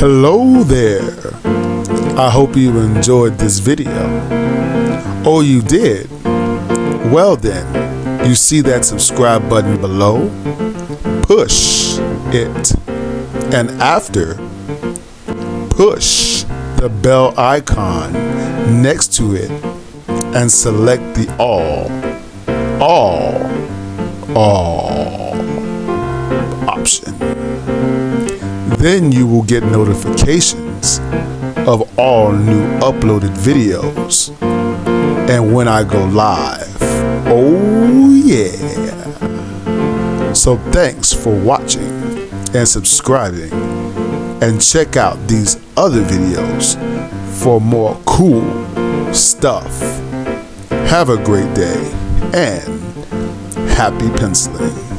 Hello there. I hope you enjoyed this video. Oh, you did? Well then, you see that subscribe button below? Push it. And after, push the bell icon next to it and select the all option. Then you will get notifications of all new uploaded videos and when I go live. Oh yeah. So thanks for watching and subscribing, and check out these other videos for more cool stuff. Have a great day and happy penciling.